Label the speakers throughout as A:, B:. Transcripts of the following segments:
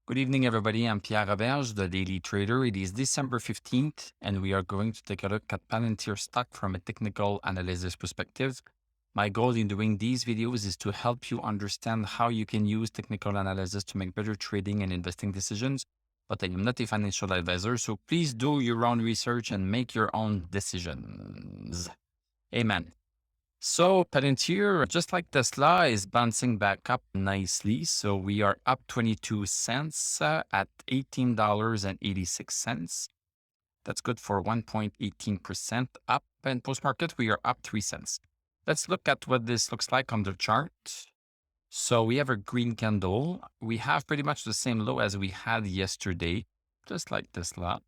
A: Good evening, everybody. I'm Pierre Roberge, the Daily Trader. It is December 15th, and we are going to take a look at Palantir stock from a technical analysis perspective. My goal in doing these videos is to help you understand how you can use technical analysis to make better trading and investing decisions. But I am not a financial advisor, so please do your own research and make your own decisions. Amen. So Palantir, just like Tesla, is bouncing back up nicely. So we are up 22 cents at $18.86. That's good for 1.18% up. And post-market, we are up 3 cents. Let's look at what this looks like on the chart. So we have a green candle. We have pretty much the same low as we had yesterday, just like Tesla.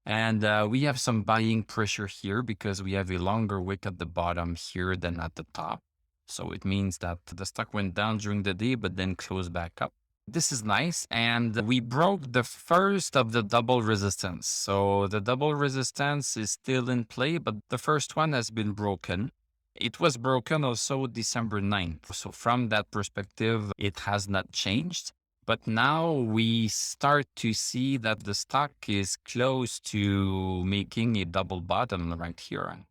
A: And we have some buying pressure here because we have a longer wick at the bottom here than at the top. So it means that the stock went down during the day, but then closed back up. This is nice. And we broke the first of the double resistance. So the double resistance is still in play, but the first one has been broken. It was broken also December 9th. So from that perspective, it has not changed. But now we start to see that the stock is close to making a double bottom right here.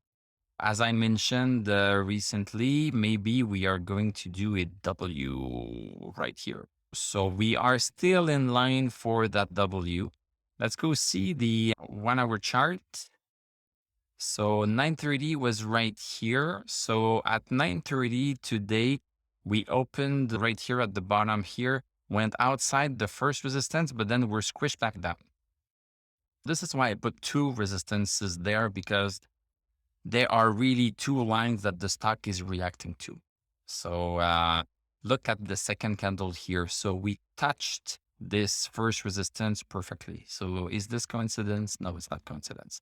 A: As I mentioned recently, maybe we are going to do a W right here. So we are still in line for that W. Let's go see the 1 hour chart. So 9:30 was right here. So at 9:30 today, we opened right here at the bottom here, went outside the first resistance, but then we're squished back down. This is why I put two resistances there, because there are really two lines that the stock is reacting to. So look at the second candle here. So we touched this first resistance perfectly. So is this coincidence? No, it's not coincidence.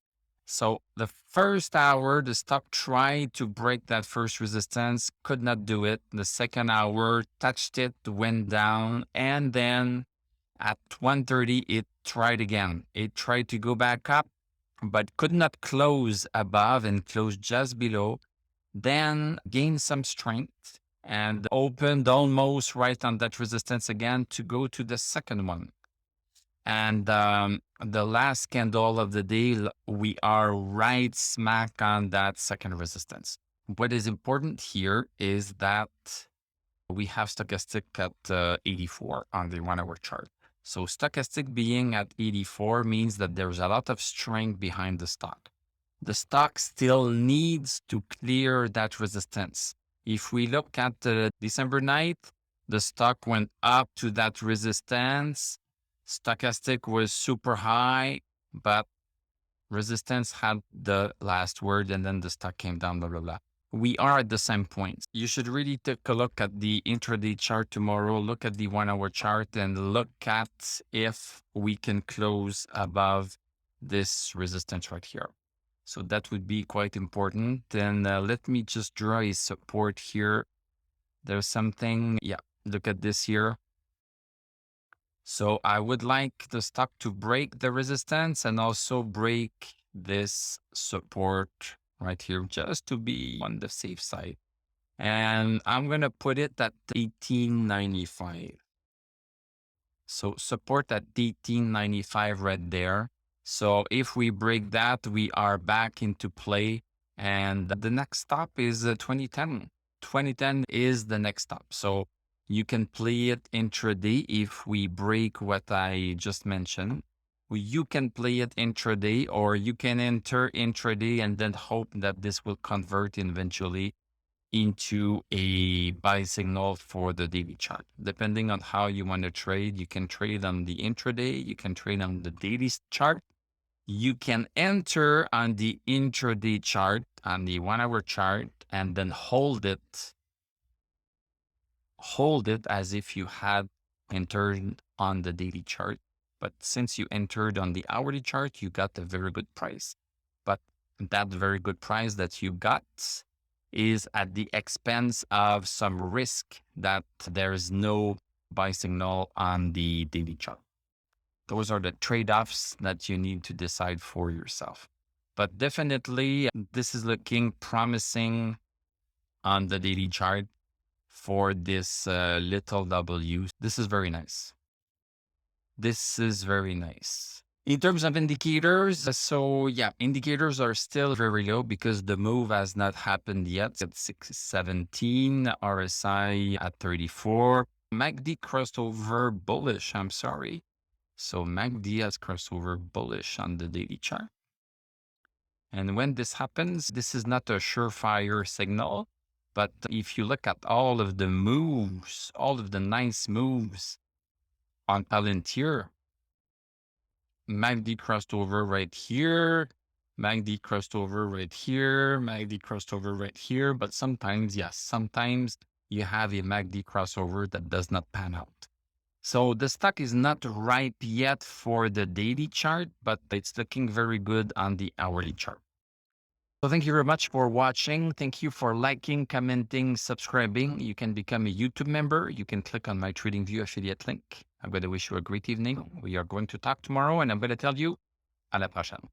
A: So the first hour, the stock tried to break that first resistance, could not do it. The second hour touched it, went down, and then at 1:30, it tried again. It tried to go back up, but could not close above and closed just below. Then gained some strength and opened almost right on that resistance again to go to the second one. And the last candle of the day, we are right smack on that second resistance. What is important here is that we have stochastic at 84 on the 1 hour chart. So stochastic being at 84 means that there's a lot of strength behind the stock. The stock still needs to clear that resistance. If we look at December 9th, the stock went up to that resistance. Stochastic was super high, but resistance had the last word, and then the stock came down, blah, blah, blah. We are at the same point. You should really take a look at the intraday chart tomorrow, look at the 1 hour chart, and look at if we can close above this resistance right here. So that would be quite important. And let me just draw a support here. There's something, yeah, look at this here. So I would like the stock to break the resistance and also break this support right here, just to be on the safe side. And I'm going to put it at 1895. So support at 1895 right there. So if we break that, we are back into play. And the next stop is 2010. 2010 is the next stop. So you can play it intraday if we break what I just mentioned. You can play it intraday, or you can enter intraday and then hope that this will convert eventually into a buy signal for the daily chart. Depending on how you want to trade, you can trade on the intraday, you can trade on the daily chart. You can enter on the intraday chart, on the 1 hour chart, and then hold it as if you had entered on the daily chart. But since you entered on the hourly chart, you got a very good price. But that very good price that you got is at the expense of some risk that there is no buy signal on the daily chart. Those are the trade-offs that you need to decide for yourself. But definitely, this is looking promising on the daily chart for this little W. This is very nice. This is very nice. In terms of indicators, so yeah, indicators are still very low because the move has not happened yet. At 617, RSI at 34. MACD crossed over bullish, I'm sorry. So MACD has crossed over bullish on the daily chart. And when this happens, this is not a surefire signal. But if you look at all of the moves, all of the nice moves on Palantir, MACD crossed over right here, MACD crossed over right here, MACD crossed over right here. But sometimes, yes, sometimes you have a MACD crossover that does not pan out. So the stock is not ripe yet for the daily chart, but it's looking very good on the hourly chart. So thank you very much for watching. Thank you for liking, commenting, subscribing. You can become a YouTube member. You can click on my TradingView affiliate link. I'm going to wish you a great evening. We are going to talk tomorrow, and I'm going to tell you à la prochaine.